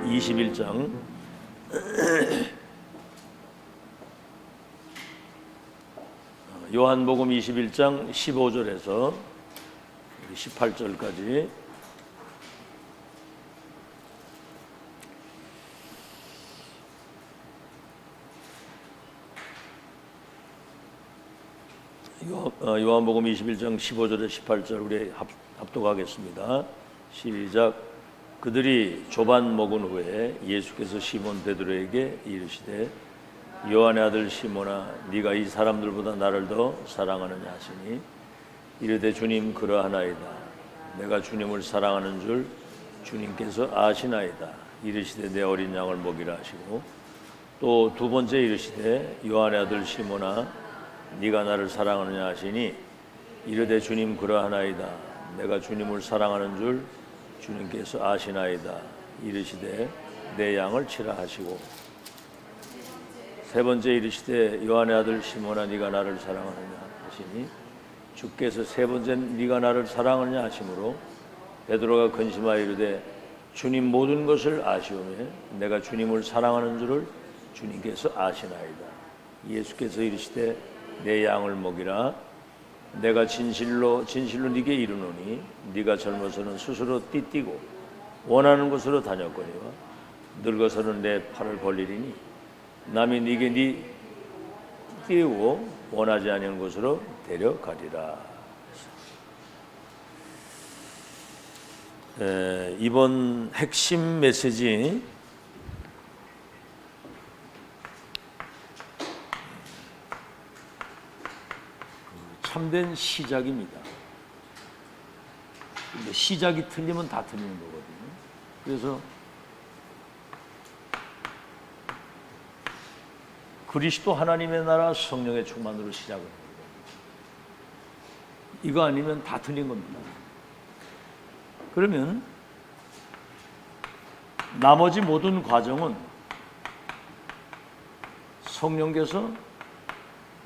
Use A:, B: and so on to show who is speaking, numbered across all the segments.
A: 21장 요한복음 21장 15절에서 18절까지 요한복음 21장 15절에 18절 우리 합독하겠습니다. 시작. 그들이 조반 먹은 후에 예수께서 시몬 베드로에게 이르시되 요한의 아들 시몬아 네가 이 사람들보다 나를 더 사랑하느냐 하시니 이르되 주님 그러하나이다. 내가 주님을 사랑하는 줄 주님께서 아시나이다. 이르시되 내 어린 양을 먹이라 하시고 또 두 번째 이르시되 요한의 아들 시몬아 네가 나를 사랑하느냐 하시니 이르되 주님 그러하나이다. 내가 주님을 사랑하는 줄 주님께서 아시나이다. 이르시되 내 양을 치라 하시고 세 번째 이르시되 요한의 아들 시몬아 네가 나를 사랑하느냐 하시니 주께서 세 번째 네가 나를 사랑하느냐 하시므로 베드로가 근심하여 이르되 주님 모든 것을 아시오매 내가 주님을 사랑하는 줄을 주님께서 아시나이다. 예수께서 이르시되 내 양을 먹이라. 내가 진실로 네게 이르노니 네가 젊어서는 스스로 띠뛰고 원하는 곳으로 다녔거니와 늙어서는 내 팔을 벌리리니 남이 네게 띄우고 원하지 아니하는 곳으로 데려가리라. 이번 핵심 메시지 참된 시작입니다. 근데 시작이 틀리면 다 틀리는 거거든요. 그래서 그리스도 하나님의 나라 성령의 충만으로 시작을 합니다. 이거 아니면 다 틀린 겁니다. 그러면 나머지 모든 과정은 성령께서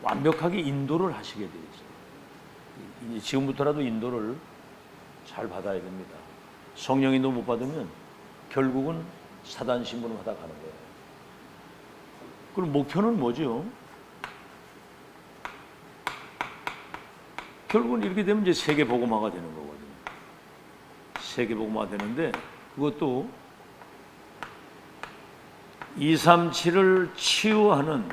A: 완벽하게 인도를 하시게 되어 있어요. 지금부터라도 인도를 잘 받아야 됩니다. 성령 인도 못 받으면 결국은 사단 신분을 받아 가는 거예요. 그럼 목표는 뭐죠? 결국은 이렇게 되면 이제 세계 복음화가 되는 거거든요. 세계 복음화 되는데 그것도 237을 치유하는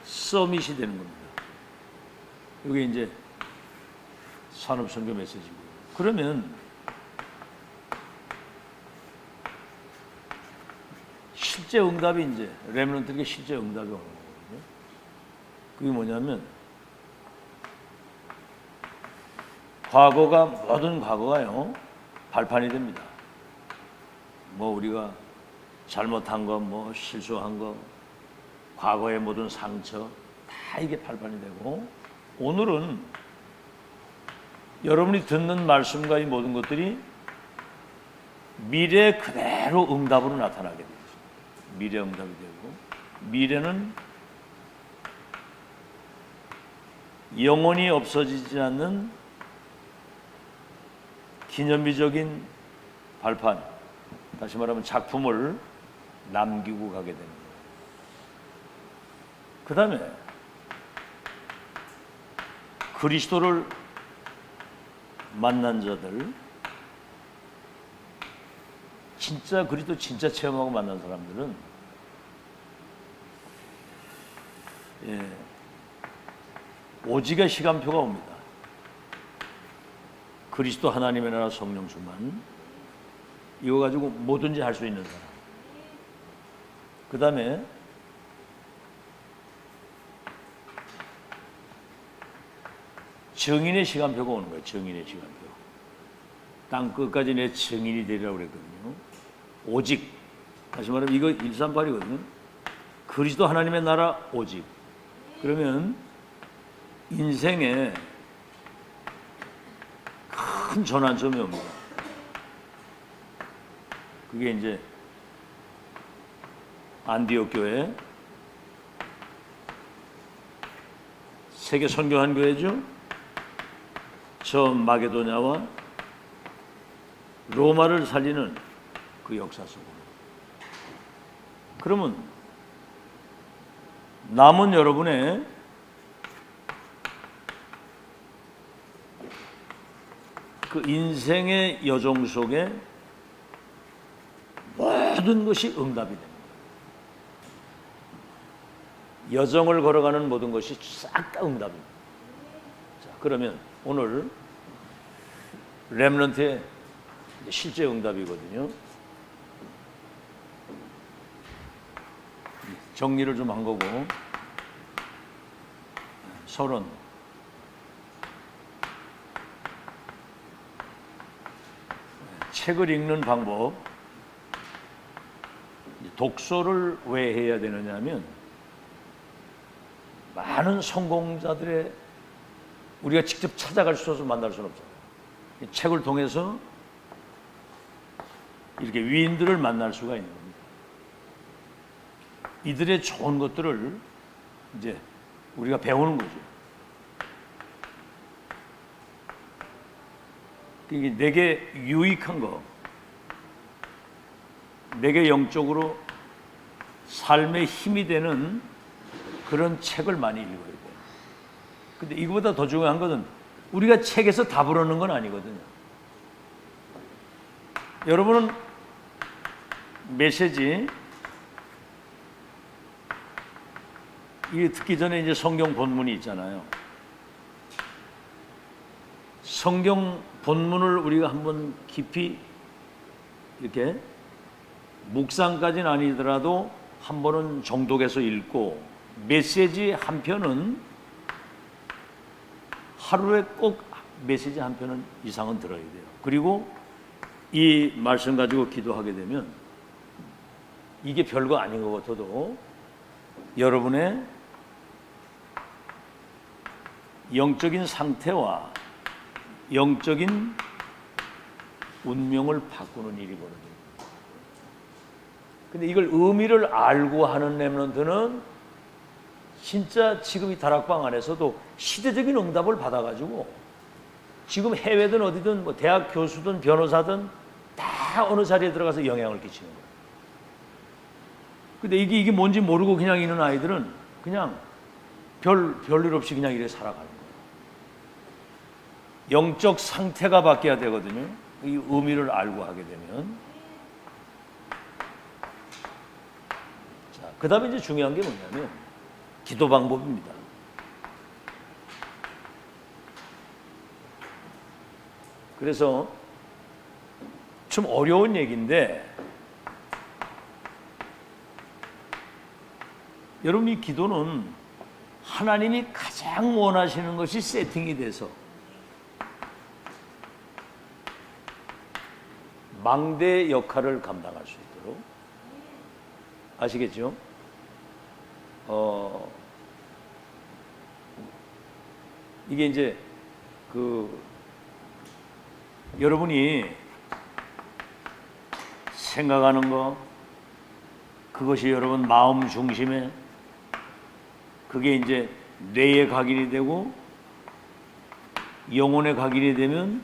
A: 서밋이 되는 겁니다. 이게 이제 산업선교 메시지고요. 그러면 실제 응답이 이제 렘넌트에게 실제 응답이 오는 거거든요. 그게 뭐냐면 모든 과거가요 발판이 됩니다. 뭐 우리가 잘못한 거, 뭐 실수한 거, 과거의 모든 상처 다 이게 발판이 되고 오늘은 여러분이 듣는 말씀과 이 모든 것들이 미래 그대로 응답으로 나타나게 되죠. 미래 응답이 되고 미래는 영원히 없어지지 않는 기념비적인 발판, 다시 말하면 작품을 남기고 가게 됩니다. 그 다음에 그리스도를 만난 자들, 진짜 그리스도 진짜 체험하고 만난 사람들은 오직의 시간표가 옵니다. 그리스도 하나님의 나라 성령 충만, 이거 가지고 뭐든지 할 수 있는 사람. 그 다음에 정인의 시간표가 오는 거예요. 정인의 시간표. 땅 끝까지 내 정인이 되리라고 그랬거든요. 오직, 다시 말하면 이거 138이거든요. 그리스도 하나님의 나라 오직. 그러면 인생에 큰 전환점이 옵니다. 그게 이제 안디옥 교회, 세계 선교한 교회죠. 저 마게도냐와 로마를 살리는 그 역사 속으로. 그러면 남은 여러분의 그 인생의 여정 속에 모든 것이 응답이 됩니다. 여정을 걸어가는 모든 것이 싹 다 응답입니다. 자, 그러면 오늘 렘넌트의 실제 응답이거든요. 정리를 좀 한 거고, 30. 책을 읽는 방법. 독서를 왜 해야 되느냐면, 많은 성공자들의 우리가 직접 찾아갈 수 없어서 만날 수는 없잖아요. 이 책을 통해서 이렇게 위인들을 만날 수가 있는 겁니다. 이들의 좋은 것들을 이제 우리가 배우는 거죠. 이게 내게 유익한 거, 내게 영적으로 삶의 힘이 되는 그런 책을 많이 읽어야 돼요. 근데 이거보다 더 중요한 것은 우리가 책에서 답을 얻는 건 아니거든요. 여러분은 메시지 이 듣기 전에 이제 성경 본문이 있잖아요. 성경 본문을 우리가 한번 깊이 이렇게 묵상까지는 아니더라도 한 번은 정독해서 읽고, 메시지 한 편은 하루에 꼭 메시지 한 편은 이상은 들어야 돼요. 그리고 이 말씀 가지고 기도하게 되면 이게 별거 아닌 것 같아도 여러분의 영적인 상태와 영적인 운명을 바꾸는 일이거든요. 근데 이걸 의미를 알고 하는 렘넌트는 진짜 지금 이 다락방 안에서도 시대적인 응답을 받아가지고 지금 해외든 어디든 뭐 대학 교수든 변호사든 다 어느 자리에 들어가서 영향을 끼치는 거예요. 근데 이게 뭔지 모르고 그냥 있는 아이들은 그냥 별일 없이 그냥 이렇게 살아가는 거예요. 영적 상태가 바뀌어야 되거든요. 이 의미를 알고 하게 되면. 자, 그 다음에 이제 중요한 게 뭐냐면 기도 방법입니다. 그래서 좀 어려운 얘기인데, 여러분 이 기도는 하나님이 가장 원하시는 것이 세팅이 돼서 망대 역할을 감당할 수 있도록, 아시겠죠? 이게 이제 여러분이 생각하는 거, 그것이 여러분 마음 중심에 그게 이제 뇌에 각인이 되고 영혼에 각인이 되면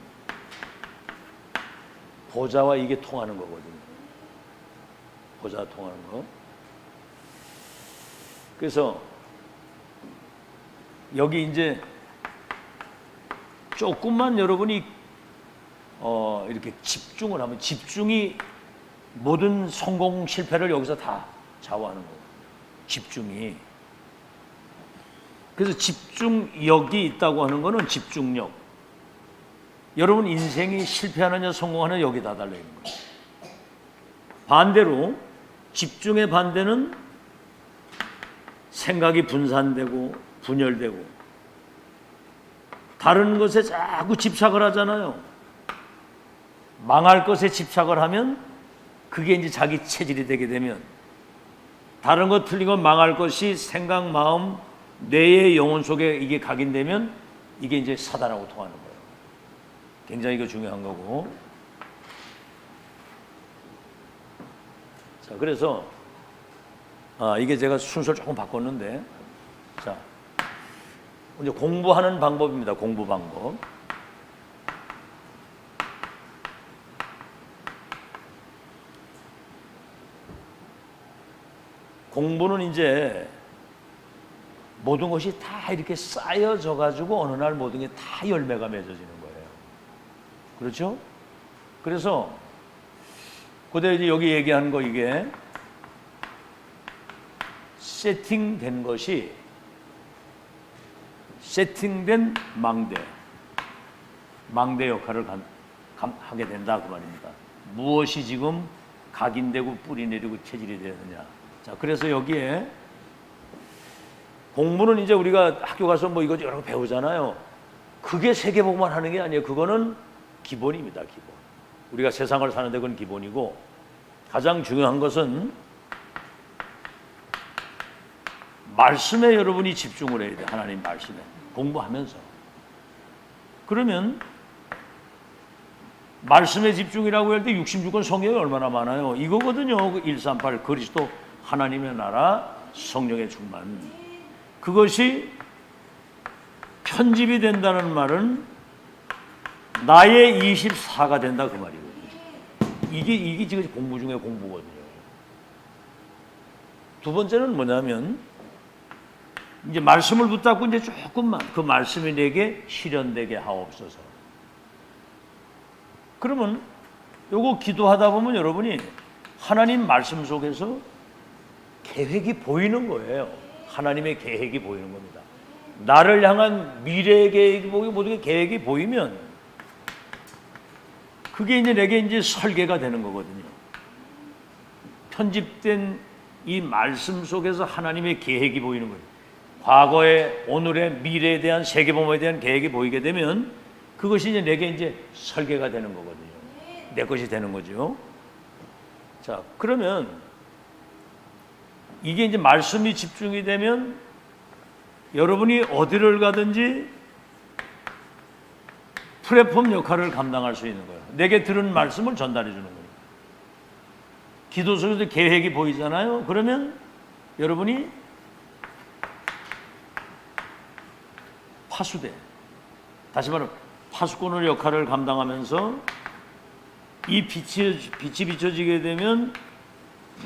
A: 보좌와 이게 통하는 거거든요. 보좌 통하는 거. 그래서 여기 이제 조금만 여러분이 이렇게 집중을 하면, 집중이 모든 성공 실패를 여기서 다 좌우하는 거예요. 집중이. 그래서 집중력이 있다고 하는 거는 집중력. 여러분 인생이 실패하느냐 성공하느냐 여기다 달려 있는 거예요. 반대로 집중의 반대는 생각이 분산되고 분열되고 다른 것에 자꾸 집착을 하잖아요. 망할 것에 집착을 하면 그게 이제 자기 체질이 되게 되면, 다른 것 틀린 건 망할 것이 생각, 마음, 뇌의 영혼 속에 이게 각인되면 이게 이제 사단하고 통하는 거예요. 굉장히 이거 중요한 거고. 자, 그래서 이게 제가 순서를 조금 바꿨는데, 자, 이제 공부하는 방법입니다. 공부 방법. 공부는 이제 모든 것이 다 이렇게 쌓여져 가지고 어느 날 모든 게 다 열매가 맺어지는 거예요. 그렇죠? 그래서 그때 이제 여기 얘기하는 거 이게 세팅된 것이 세팅된 망대 역할을 하게 된다 그 말입니다. 무엇이 지금 각인되고 뿌리 내리고 체질이 되느냐. 자, 그래서 여기에 공부는 이제 우리가 학교 가서 뭐 이거 여러 거 배우잖아요. 그게 세계복음만 하는 게 아니에요. 그거는 기본입니다. 기본. 우리가 세상을 사는데 그건 기본이고, 가장 중요한 것은 말씀에 여러분이 집중을 해야 돼요. 하나님 말씀에 공부하면서. 그러면 말씀에 집중이라고 할 때 66권 성경이 얼마나 많아요. 이거거든요. 138 그리스도 하나님의 나라 성령의 충만. 그것이 편집이 된다는 말은 나의 24가 된다 그 말이거든요. 이게 지금 공부 중에 공부거든요. 두 번째는 뭐냐면 이제 말씀을 붙잡고 이제 조금만 그 말씀이 내게 실현되게 하옵소서. 그러면 요거 기도하다 보면 여러분이 하나님 말씀 속에서 계획이 보이는 거예요. 하나님의 계획이 보이는 겁니다. 나를 향한 미래의 계획이 보이고 모든 계획이 보이면 그게 이제 내게 이제 설계가 되는 거거든요. 편집된 이 말씀 속에서 하나님의 계획이 보이는 거예요. 과거에, 오늘의, 미래에 대한 세계복음에 대한 계획이 보이게 되면 그것이 이제 내게 이제 설계가 되는 거거든요. 내 것이 되는 거죠. 자, 그러면 이게 이제 말씀이 집중이 되면 여러분이 어디를 가든지 플랫폼 역할을 감당할 수 있는 거예요. 내게 들은 말씀을 전달해 주는 거예요. 기도 속에서 계획이 보이잖아요. 그러면 여러분이 파수대, 다시 말하면 파수꾼의 역할을 감당하면서 이 빛이 비춰지게 되면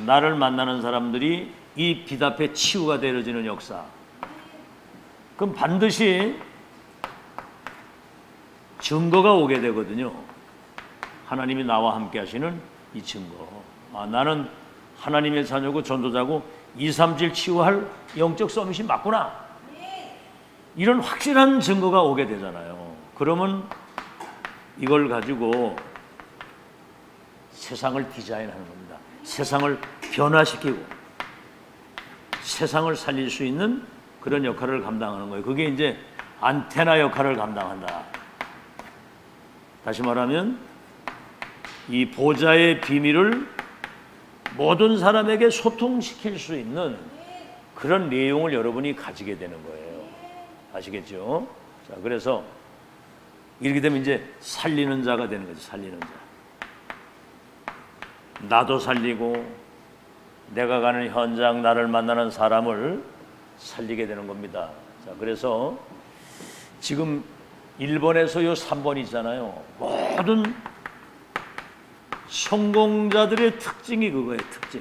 A: 나를 만나는 사람들이 이 빛 앞에 치유가 되어지는 역사. 그럼 반드시 증거가 오게 되거든요. 하나님이 나와 함께 하시는 이 증거. 나는 하나님의 자녀고 전도자고 237 치유할 영적 서밋이 맞구나. 이런 확실한 증거가 오게 되잖아요. 그러면 이걸 가지고 세상을 디자인하는 겁니다. 세상을 변화시키고 세상을 살릴 수 있는 그런 역할을 감당하는 거예요. 그게 이제 안테나 역할을 감당한다. 다시 말하면 이 보좌의 비밀을 모든 사람에게 소통시킬 수 있는 그런 내용을 여러분이 가지게 되는 거예요. 아시겠죠? 자, 그래서 이렇게 되면 이제 살리는 자가 되는 거죠. 살리는 자. 나도 살리고 내가 가는 현장, 나를 만나는 사람을 살리게 되는 겁니다. 자, 그래서 지금 1번에서 요 3번 있잖아요. 모든 성공자들의 특징이 그거예요. 특징.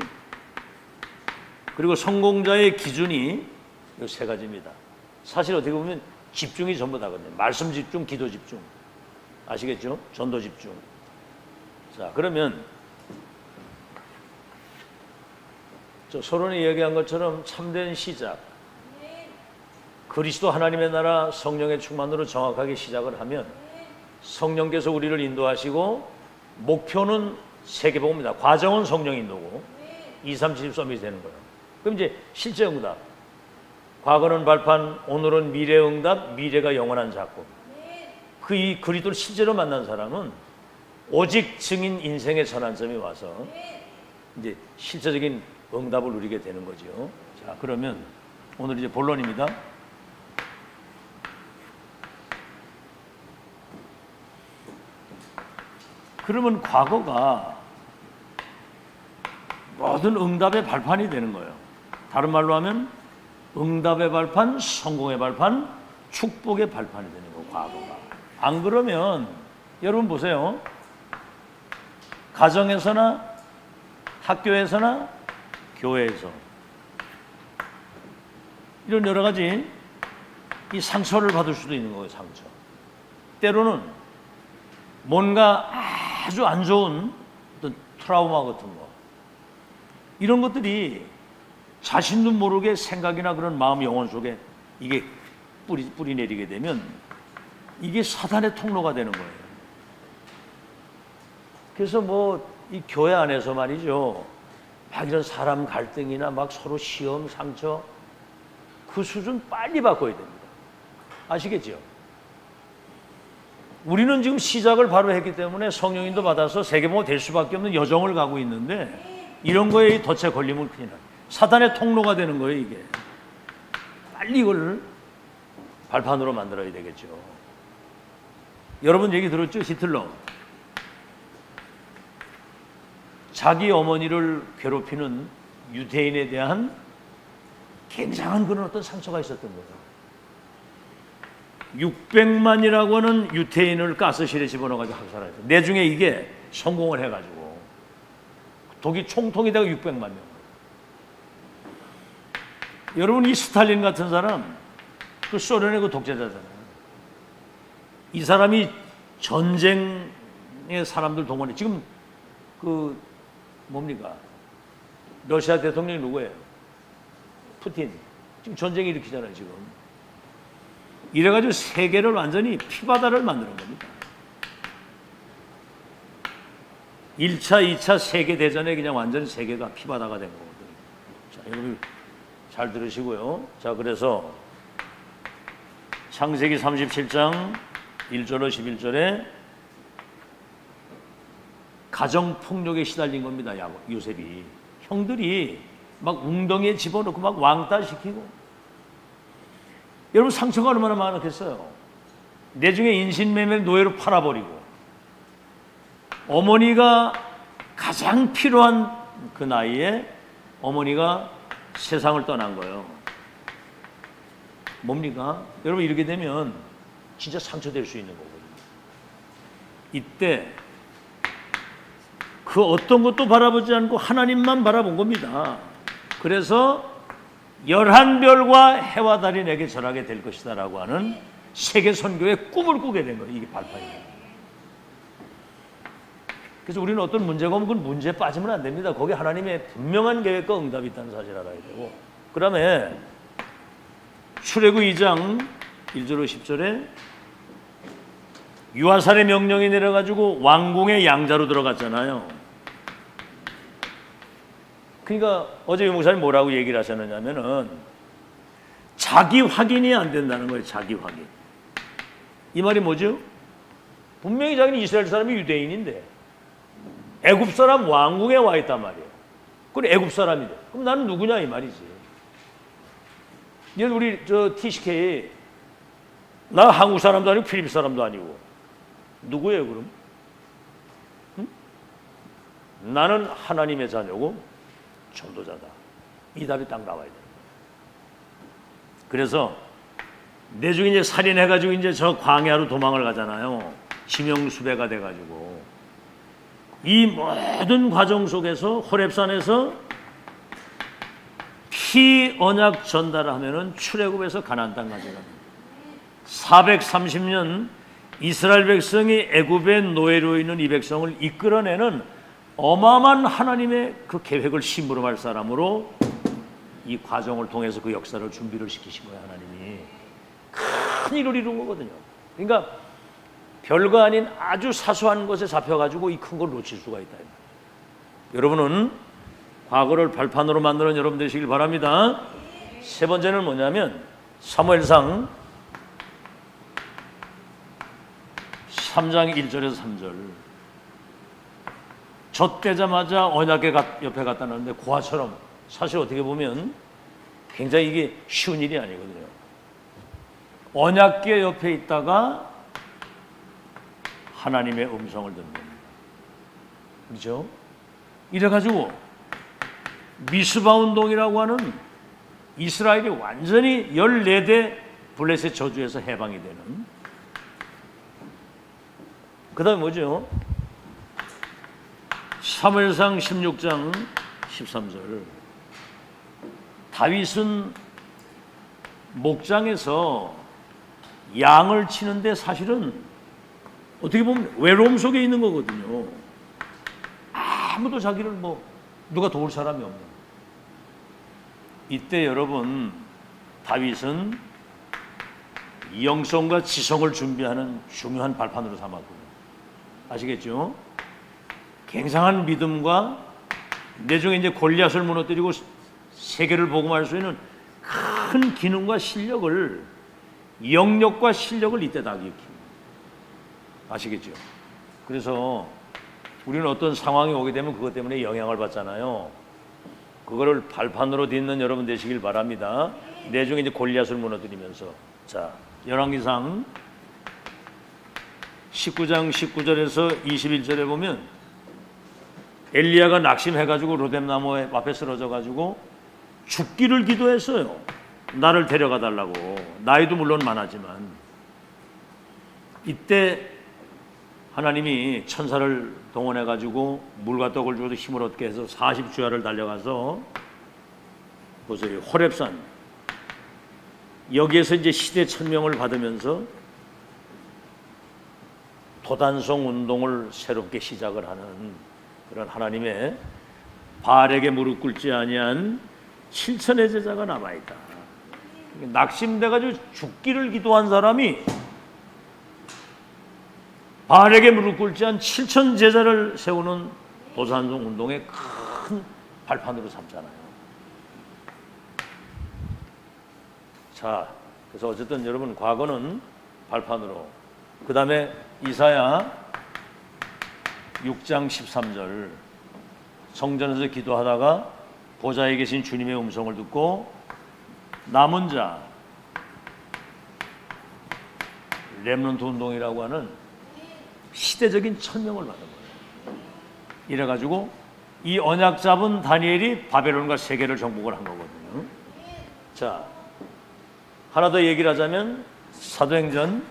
A: 그리고 성공자의 기준이 요 세 가지입니다. 사실 어떻게 보면 집중이 전부 다거든요. 말씀 집중, 기도 집중. 아시겠죠? 전도 집중. 자, 그러면 저 서론이 얘기한 것처럼 참된 시작. 그리스도 하나님의 나라 성령의 충만으로 정확하게 시작을 하면 성령께서 우리를 인도하시고 목표는 세계복음입니다. 과정은 성령 인도고 237 서밋이 되는 거예요. 그럼 이제 실제 응답. 과거는 발판, 오늘은 미래 응답, 미래가 영원한 작품. 이 그리스도를 실제로 만난 사람은 오직 증인 인생의 전환점이 와서 이제 실제적인 응답을 누리게 되는 거죠. 자, 그러면 오늘 이제 본론입니다. 그러면 과거가 모든 응답의 발판이 되는 거예요. 다른 말로 하면 응답의 발판, 성공의 발판, 축복의 발판이 되는 거예요. 과거가. 안 그러면 여러분 보세요. 가정에서나 학교에서나 교회에서 이런 여러 가지 이 상처를 받을 수도 있는 거예요. 상처. 때로는 뭔가 아주 안 좋은 어떤 트라우마 같은 거, 이런 것들이 자신도 모르게 생각이나 그런 마음, 영혼 속에 이게 뿌리 내리게 되면 이게 사단의 통로가 되는 거예요. 그래서 뭐 이 교회 안에서 말이죠, 막 이런 사람 갈등이나 막 서로 시험, 상처, 그 수준 빨리 바꿔야 됩니다. 아시겠죠? 우리는 지금 시작을 바로 했기 때문에 성령님도 받아서 세계보가 될 수밖에 없는 여정을 가고 있는데, 이런 거에 덫에 걸리면 큰일 나요. 사단의 통로가 되는 거예요, 이게. 빨리 이걸 발판으로 만들어야 되겠죠. 여러분 얘기 들었죠? 히틀러. 자기 어머니를 괴롭히는 유대인에 대한 굉장한 그런 어떤 상처가 있었던 거예요. 600만이라고 하는 유태인을 가스실에 집어넣어가지고 학살했어요. 내중에 이게 성공을 해가지고 독이 총통에다가 600만 명. 여러분, 이 스탈린 같은 사람, 그 소련의 그 독재자잖아요. 이 사람이 전쟁의 사람들 동원해. 지금 그 뭡니까? 러시아 대통령이 누구예요? 푸틴. 지금 전쟁 일으키잖아요, 지금. 이래가지고 세계를 완전히 피바다를 만드는 겁니다. 1차, 2차 세계대전에 그냥 완전히 세계가 피바다가 된 거거든요. 자, 여러분 잘 들으시고요. 자, 그래서 창세기 37장 1절로 11절에 가정폭력에 시달린 겁니다. 요셉이. 형들이 막 웅덩이에 집어넣고 막 왕따시키고. 여러분, 상처가 얼마나 많았겠어요. 내중에 인신매매 노예로 팔아버리고, 어머니가 가장 필요한 그 나이에 어머니가 세상을 떠난 거예요. 뭡니까? 여러분, 이렇게 되면 진짜 상처될 수 있는 거거든요. 이때 그 어떤 것도 바라보지 않고 하나님만 바라본 겁니다. 그래서 11별과 해와 달이 내게 절하게 될 것이다 라고 하는 세계 선교의 꿈을 꾸게 된 거예요. 이게 발판이에요. 그래서 우리는 어떤 문제가 오면 그 문제에 빠지면 안 됩니다. 거기 하나님의 분명한 계획과 응답이 있다는 사실을 알아야 되고, 그 다음에 출애굽 2장 1절로 10절에 유아살의 명령이 내려가지고 왕궁의 양자로 들어갔잖아요. 그러니까 어제 목사님 뭐라고 얘기를 하셨느냐면은 자기 확인이 안 된다는 거예요. 자기 확인. 이 말이 뭐죠? 분명히 자기는 이스라엘 사람이 유대인인데 애굽 사람 왕궁에 와 있단 말이에요. 그럼 애굽 사람이래. 그럼 나는 누구냐 이 말이지. 우리 저 TCK, 나 한국 사람도 아니고 필리핀 사람도 아니고 누구예요 그럼? 응? 나는 하나님의 자녀고 전도자다. 이 답이 딱 나와야 돼요. 그래서 내중에 이제 살인해가지고 이제 저 광야로 도망을 가잖아요. 지명수배가 돼가지고. 이 모든 과정 속에서 호렙산에서 피언약 전달을 하면은 출애굽에서 가나안 땅까지 갑니다. 430년 이스라엘 백성이 애굽의 노예로 있는 이 백성을 이끌어내는 어마어마한 하나님의 그 계획을 심부름할 사람으로 이 과정을 통해서 그 역사를 준비를 시키신 거예요. 하나님이 큰 일을 이룬 거거든요. 그러니까 별거 아닌 아주 사소한 것에 잡혀가지고 이 큰 걸 놓칠 수가 있다. 여러분은 과거를 발판으로 만드는 여러분 되시길 바랍니다. 세 번째는 뭐냐면 사무엘상 3장 1절에서 3절. 젖되자마자 언약궤 옆에 갖다 놨는데 고아처럼, 사실 어떻게 보면 굉장히 이게 쉬운 일이 아니거든요. 언약궤 옆에 있다가 하나님의 음성을 듣는 겁니다. 그렇죠? 이래가지고 미스바 운동이라고 하는 이스라엘이 완전히 14대 블레셋 저주에서 해방이 되는. 그 다음에 뭐죠? 사무엘상 16장 13절. 다윗은 목장에서 양을 치는데 사실은 어떻게 보면 외로움 속에 있는 거거든요. 아무도 자기를 누가 도울 사람이 없는. 이때 여러분, 다윗은 영성과 지성을 준비하는 중요한 발판으로 삼았거든요. 아시겠죠? 굉장한 믿음과 내중에 이제 골리앗을 무너뜨리고 세계를 복음할 수 있는 큰 기능과 실력을, 영역과 실력을 이때 다 기억해요. 아시겠죠? 그래서 우리는 어떤 상황이 오게 되면 그것 때문에 영향을 받잖아요. 그거를 발판으로 딛는 여러분 되시길 바랍니다. 내중에 이제 골리앗을 무너뜨리면서. 자, 열왕기상 19장 19절에서 21절에 보면 엘리야가 낙심해가지고 로뎀나무 앞에 쓰러져가지고 죽기를 기도했어요. 나를 데려가 달라고. 나이도 물론 많았지만. 이때 하나님이 천사를 동원해가지고 물과 떡을 주어서 힘을 얻게 해서 40주야를 달려가서 보세요. 호렙산 여기에서 이제 시대 천명을 받으면서 도단성 운동을 새롭게 시작을 하는 그런 하나님의 바알에게 무릎 꿇지 아니한 7천의 제자가 남아있다. 낙심돼가지고 죽기를 기도한 사람이 바알에게 무릎 꿇지 않은 7천 제자를 세우는 도단성 운동의 큰 발판으로 삼잖아요. 자, 그래서 어쨌든 여러분 과거는 발판으로, 그 다음에 이사야 6장 13절 성전에서 기도하다가 보좌에 계신 주님의 음성을 듣고 남은 자 렘넌트 운동이라고 하는 시대적인 천명을 받은 거예요. 이래가지고 이 언약 잡은 다니엘이 바벨론과 세계를 정복을 한 거거든요. 자, 하나 더 얘기를 하자면 사도행전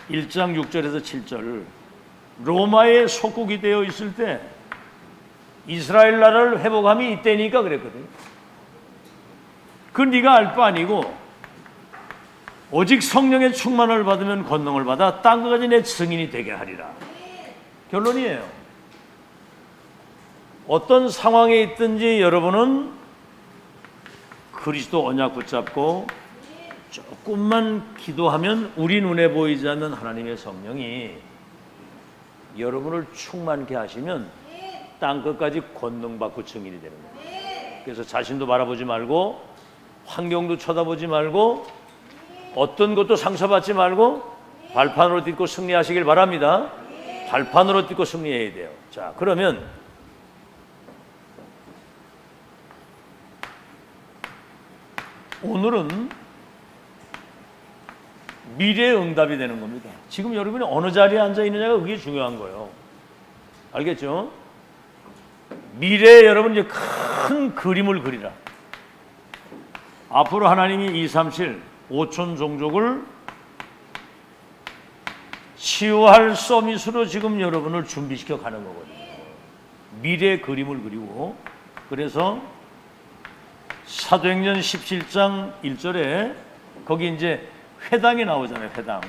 A: 1장 6절에서 7절 로마의 속국이 되어 있을 때 이스라엘 나라를 회복함이 이때니까 그랬거든요. 그 네가 알 바 아니고 오직 성령의 충만을 받으면 권능을 받아 땅과 같이 내 증인이 되게 하리라. 결론이에요. 어떤 상황에 있든지 여러분은 그리스도 언약 붙잡고 조금만 기도하면 우리 눈에 보이지 않는 하나님의 성령이 여러분을 충만케 하시면 땅끝까지 권능받고 증인이 되는 거예요. 그래서 자신도 바라보지 말고 환경도 쳐다보지 말고 어떤 것도 상처받지 말고 발판으로 딛고 승리하시길 바랍니다. 발판으로 딛고 승리해야 돼요. 자, 그러면 오늘은 미래의 응답이 되는 겁니다. 지금 여러분이 어느 자리에 앉아 있느냐가 그게 중요한 거예요. 알겠죠? 미래에 여러분 이제 큰 그림을 그리라. 앞으로 하나님이 237 5천 종족을 치유할 서밋으로 지금 여러분을 준비시켜 가는 거거든요. 미래의 그림을 그리고, 그래서 사도행전 17장 1절에 거기 이제 회당이 나오잖아요. 회당.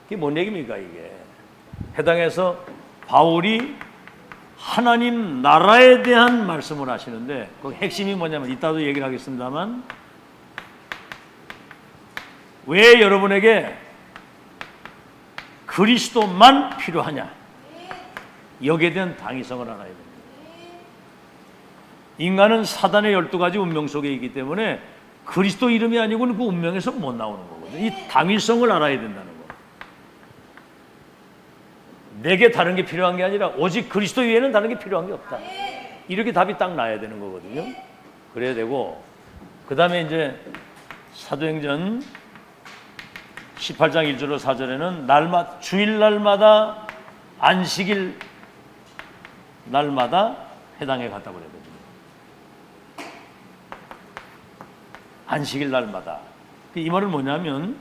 A: 이게 뭔 얘기입니까 이게? 회당에서 바울이 하나님 나라에 대한 말씀을 하시는데 그 핵심이 뭐냐면 이따도 얘기를 하겠습니다만 왜 여러분에게 그리스도만 필요하냐? 여기에 대한 당위성을 알아야 됩니다. 인간은 사단의 12가지 운명 속에 있기 때문에 그리스도 이름이 아니고는 그 운명에서 못 나오는 거거든요. 이 당위성을 알아야 된다는 거. 내게 다른 게 필요한 게 아니라 오직 그리스도 위에는 다른 게 필요한 게 없다. 이렇게 답이 딱 나야 되는 거거든요. 그래야 되고, 그 다음에 이제 사도행전 18장 1절로 4절에는 주일날마다 안식일 날마다 회당에 갔다 그래야 됩니다. 안식일 날마다. 이 말은 뭐냐면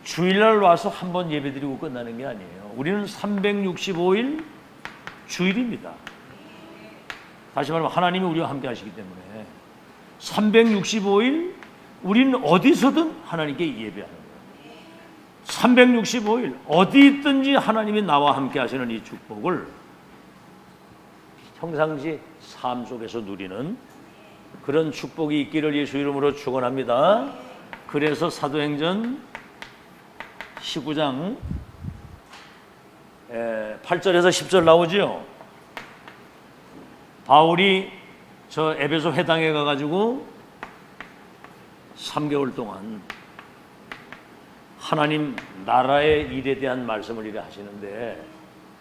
A: 주일날 와서 한 번 예배드리고 끝나는 게 아니에요. 우리는 365일 주일입니다. 다시 말하면 하나님이 우리와 함께 하시기 때문에 365일 우리는 어디서든 하나님께 예배하는 거예요. 365일 어디 있든지 하나님이 나와 함께 하시는 이 축복을 평상시 삶 속에서 누리는 그런 축복이 있기를 예수 이름으로 축원합니다. 그래서 사도행전 19장 8절에서 10절 나오지요. 바울이 저 에베소 회당에 가가지고 3개월 동안 하나님 나라의 일에 대한 말씀을 이래 하시는데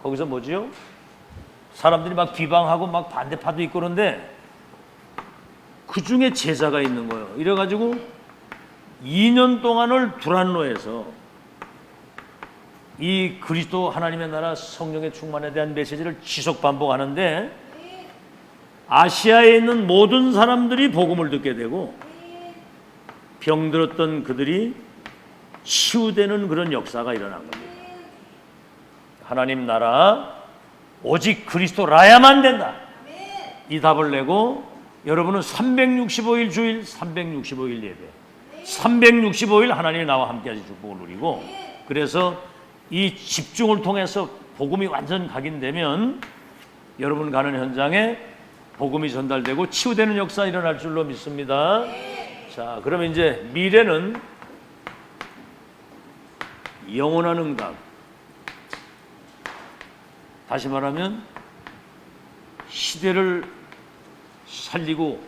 A: 거기서 뭐지요? 사람들이 막 비방하고 막 반대파도 있고 그런데 그 중에 제자가 있는 거예요. 이래가지고 2년 동안을 두란노에서 이 그리스도 하나님의 나라 성령의 충만에 대한 메시지를 지속 반복하는데 아시아에 있는 모든 사람들이 복음을 듣게 되고 병들었던 그들이 치유되는 그런 역사가 일어난 겁니다. 하나님 나라 오직 그리스도라야만 된다. 이 답을 내고 여러분은 365일 주일 365일 예배 365일 하나님이 나와 함께 하신 축복을 누리고 그래서 이 집중을 통해서 복음이 완전 각인되면 여러분 가는 현장에 복음이 전달되고 치유되는 역사 일어날 줄로 믿습니다. 자, 그러면 이제 미래는 영원한 응답. 다시 말하면 시대를 살리고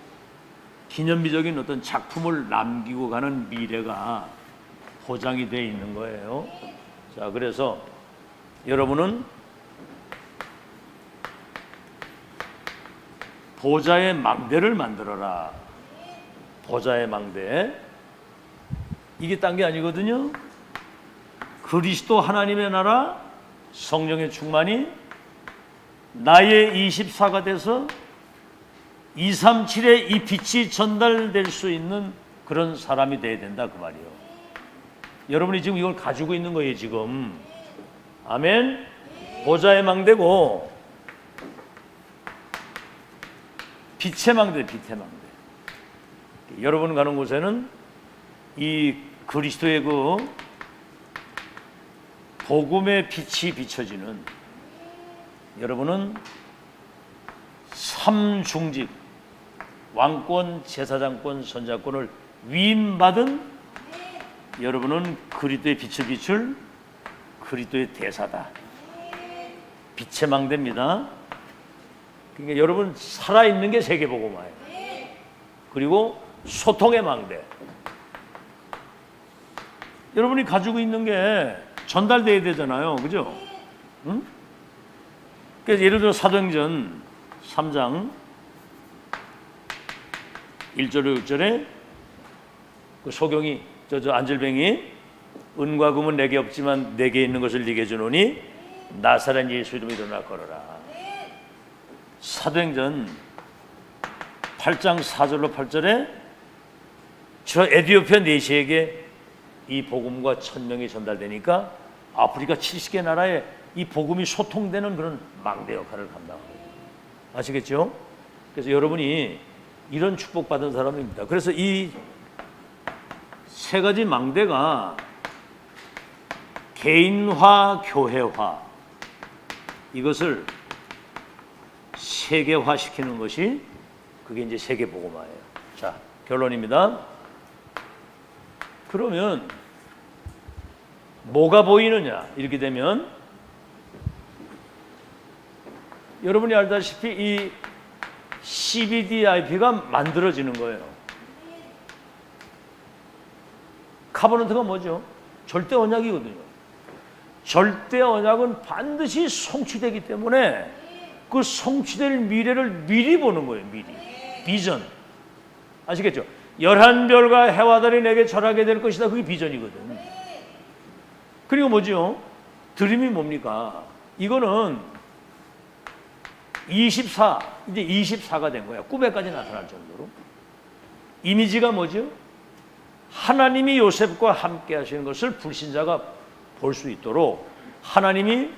A: 기념비적인 어떤 작품을 남기고 가는 미래가 보장이 되어 있는 거예요. 자, 그래서 여러분은 보좌의 망대를 만들어라. 보좌의 망대. 이게 딴 게 아니거든요. 그리스도 하나님의 나라 성령의 충만이 나의 24가 돼서 237의 이 빛이 전달될 수 있는 그런 사람이 돼야 된다 그 말이에요. 여러분이 지금 이걸 가지고 있는 거예요 지금. 아멘. 보좌의 망대고 빛의 망대, 빛의 망대. 여러분 가는 곳에는 이 그리스도의 그 복음의 빛이 비춰지는 여러분은 삼중직 왕권, 제사장권, 선자권을 위임받은 여러분은 그리스도의 빛을 비출 그리스도의 대사다. 빛의 망대입니다. 그러니까 여러분 살아있는 게 세계복음화예요. 그리고 소통의 망대. 여러분이 가지고 있는 게 전달돼야 되잖아요. 그죠? 응? 그래서 예를 들어 사도행전 3장 1절에 6절에 그 소경이 저 안질뱅이 은과 금은 내게 없지만 내게 있는 것을 네게 주노니 나사렛 예수 이름으로 일어나 걸어라. 사도행전 8장 4절로 8절에 저 에디오피아 내시에게 이 복음과 천명이 전달되니까 아프리카 70개 나라에 이 복음이 소통되는 그런 망대 역할을 감당합니다. 아시겠죠? 그래서 여러분이 이런 축복받은 사람입니다. 그래서 이 세 가지 망대가 개인화, 교회화 이것을 세계화시키는 것이 그게 이제 세계복음화예요. 자, 결론입니다. 그러면 뭐가 보이느냐? 이렇게 되면 여러분이 알다시피 이 CBDIP가 만들어지는 거예요. 카버넌트가 뭐죠? 절대 언약이거든요. 절대 언약은 반드시 성취되기 때문에 그 성취될 미래를 미리 보는 거예요. 미리. 비전. 아시겠죠? 11별과 해와 달이 내게 절하게 될 것이다. 그게 비전이거든. 그리고 뭐죠? 드림이 뭡니까? 이거는 24, 이제 24가 된 거야. 꿈에까지 나타날 정도로. 이미지가 뭐죠? 하나님이 요셉과 함께 하시는 것을 불신자가 볼 수 있도록 하나님이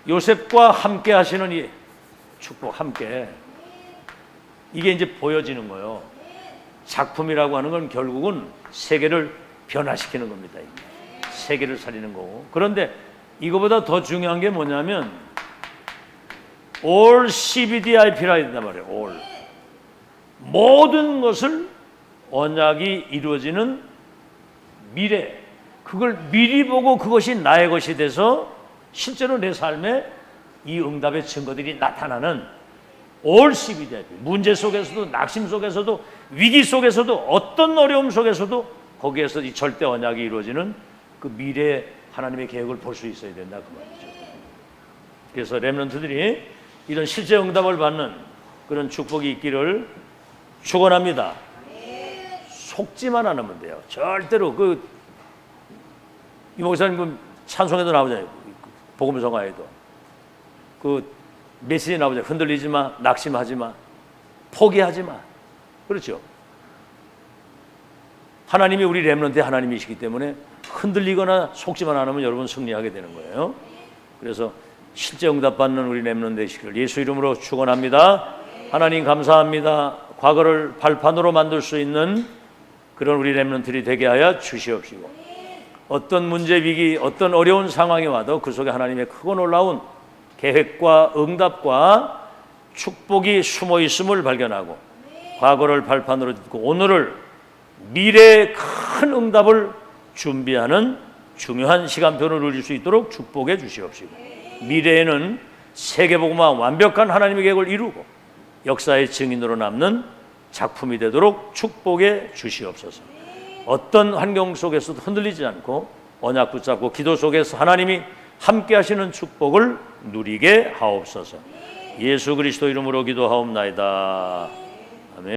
A: 요셉과 함께 하시는 이 축복 함께 이게 이제 보여지는 거예요. 작품이라고 하는 건 결국은 세계를 변화시키는 겁니다. 세계를 살리는 거고. 그런데 이거보다 더 중요한 게 뭐냐면 all CBDIP라 했단 말이에요. all. 모든 것을 언약이 이루어지는 미래, 그걸 미리 보고 그것이 나의 것이 돼서 실제로 내 삶에 이 응답의 증거들이 나타나는 all CBDIP. 문제 속에서도, 낙심 속에서도, 위기 속에서도, 어떤 어려움 속에서도 거기에서 이 절대 언약이 이루어지는 그 미래 하나님의 계획을 볼 수 있어야 된다 그 말이죠. 그래서 렘넌트들이 이런 실제 응답을 받는 그런 축복이 있기를 축원합니다. 속지만 않으면 돼요. 절대로 이 목사님 그 찬송에도 나오잖아요. 복음성가에도 그 메시지 나오잖아요. 흔들리지 마, 낙심하지 마, 포기하지 마. 그렇죠. 하나님이 우리 렘넌트의 하나님이시기 때문에 흔들리거나 속지만 않으면 여러분 승리하게 되는 거예요. 그래서 실제 응답받는 우리 렘넌트 되시기를 예수 이름으로 축원합니다. 하나님 감사합니다. 과거를 발판으로 만들 수 있는 그런 우리 렘넌트들이 되게 하여 주시옵시고, 어떤 문제, 위기, 어떤 어려운 상황이 와도 그 속에 하나님의 크고 놀라운 계획과 응답과 축복이 숨어 있음을 발견하고, 과거를 발판으로 듣고 오늘을 미래의 큰 응답을 준비하는 중요한 시간표를 누릴 수 있도록 축복해 주시옵시고, 미래에는 세계복음화 완벽한 하나님의 계획을 이루고 역사의 증인으로 남는 작품이 되도록 축복해 주시옵소서. 어떤 환경 속에서도 흔들리지 않고 언약 붙잡고 기도 속에서 하나님이 함께 하시는 축복을 누리게 하옵소서. 예수 그리스도 이름으로 기도하옵나이다.